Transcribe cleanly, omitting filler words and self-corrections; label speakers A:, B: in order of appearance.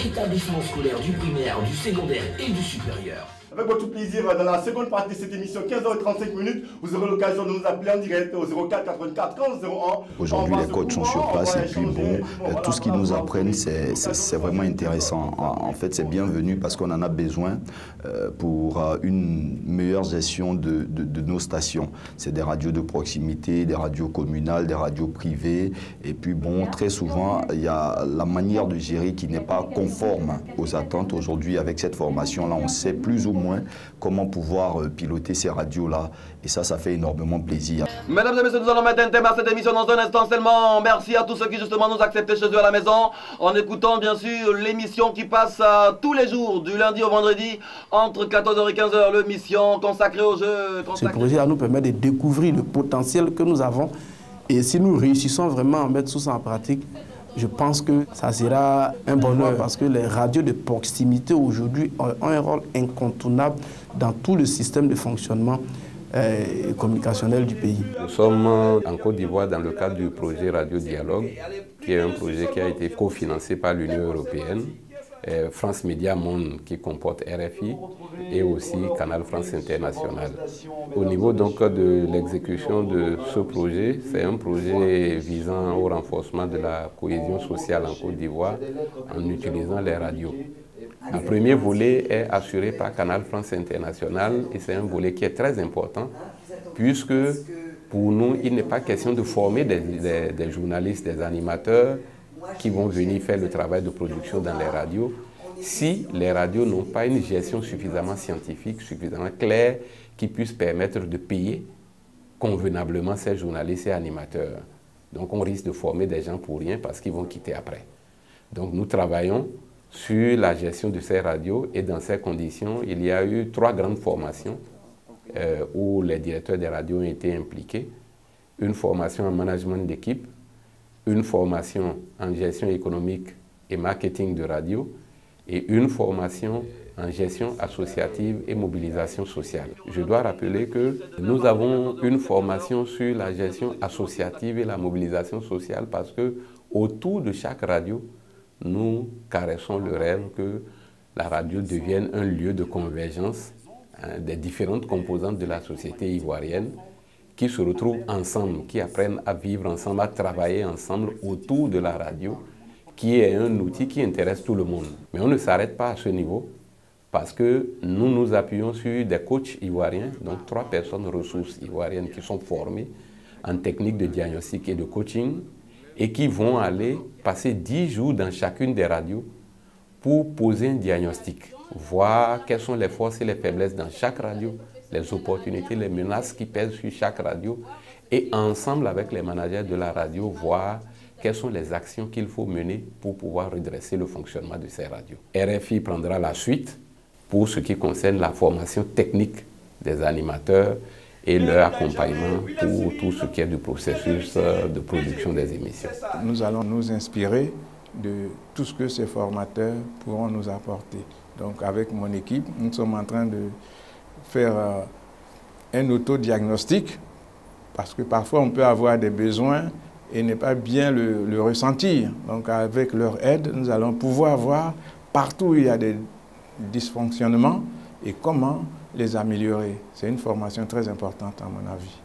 A: établissements scolaires du primaire, du secondaire et du supérieur.
B: Avec votre plaisir, dans la seconde partie de cette émission, 15h35, vous aurez l'occasion de nous appeler en direct au 04 84 15 01.
C: Aujourd'hui, les coachs sont sur place et puis bon, tout ce qu'ils nous apprennent, c'est vraiment intéressant. En fait, c'est bienvenu parce qu'on en a besoin pour une meilleure gestion de nos stations. C'est des radios de proximité, des radios communales, des radios privées. Et puis bon, très souvent, il y a la manière de gérer qui n'est pas conforme aux attentes. Aujourd'hui, avec cette formation-là, on sait plus ou moins comment pouvoir piloter ces radios-là. Et ça fait énormément plaisir.
D: Mesdames et messieurs, nous allons mettre un thème à cette émission dans un instant seulement. Merci à tous ceux qui justement nous acceptent chez eux à la maison, en écoutant bien sûr l'émission qui passe tous les jours, du lundi au vendredi, entre 14h et 15h, l'émission consacrée aux jeux.
E: Ce projet-là nous permet de découvrir le potentiel que nous avons. Et si nous réussissons vraiment à mettre tout ça en pratique, je pense que ça sera un bonheur parce que les radios de proximité aujourd'hui ont un rôle incontournable dans tout le système de fonctionnement communicationnel du pays.
F: Nous sommes en Côte d'Ivoire dans le cadre du projet Radio Dialogue, qui est un projet qui a été cofinancé par l'Union européenne, France Média Monde qui comporte RFI et aussi Canal France International. Au niveau donc de l'exécution de ce projet, c'est un projet visant au renforcement de la cohésion sociale en Côte d'Ivoire en utilisant les radios. Le premier volet est assuré par Canal France International et c'est un volet qui est très important puisque pour nous, il n'est pas question de former des journalistes, des animateurs qui vont venir faire le travail de production dans les radios si les radios n'ont pas une gestion suffisamment scientifique, suffisamment claire qui puisse permettre de payer convenablement ces journalistes et animateurs. Donc on risque de former des gens pour rien parce qu'ils vont quitter après. Donc nous travaillons sur la gestion de ces radios et dans ces conditions, il y a eu 3 grandes formations où les directeurs des radios ont été impliqués. Une formation en management d'équipe, une formation en gestion économique et marketing de radio et une formation en gestion associative et mobilisation sociale. Je dois rappeler que nous avons une formation sur la gestion associative et la mobilisation sociale parce que autour de chaque radio, nous caressons le rêve que la radio devienne un lieu de convergence des différentes composantes de la société ivoirienne qui se retrouvent ensemble, qui apprennent à vivre ensemble, à travailler ensemble autour de la radio, qui est un outil qui intéresse tout le monde. Mais on ne s'arrête pas à ce niveau, parce que nous nous appuyons sur des coachs ivoiriens, donc 3 personnes ressources ivoiriennes qui sont formées en technique de diagnostic et de coaching, et qui vont aller passer 10 jours dans chacune des radios pour poser un diagnostic, voir quelles sont les forces et les faiblesses dans chaque radio, les opportunités, les menaces qui pèsent sur chaque radio et ensemble avec les managers de la radio, voir quelles sont les actions qu'il faut mener pour pouvoir redresser le fonctionnement de ces radios. RFI prendra la suite pour ce qui concerne la formation technique des animateurs et leur accompagnement pour tout ce qui est du processus de production des émissions.
G: Nous allons nous inspirer de tout ce que ces formateurs pourront nous apporter. Donc avec mon équipe, nous sommes en train de faire un autodiagnostic parce que parfois on peut avoir des besoins et ne pas bien le ressentir. Donc avec leur aide, nous allons pouvoir voir partout où il y a des dysfonctionnements et comment les améliorer. C'est une formation très importante à mon avis.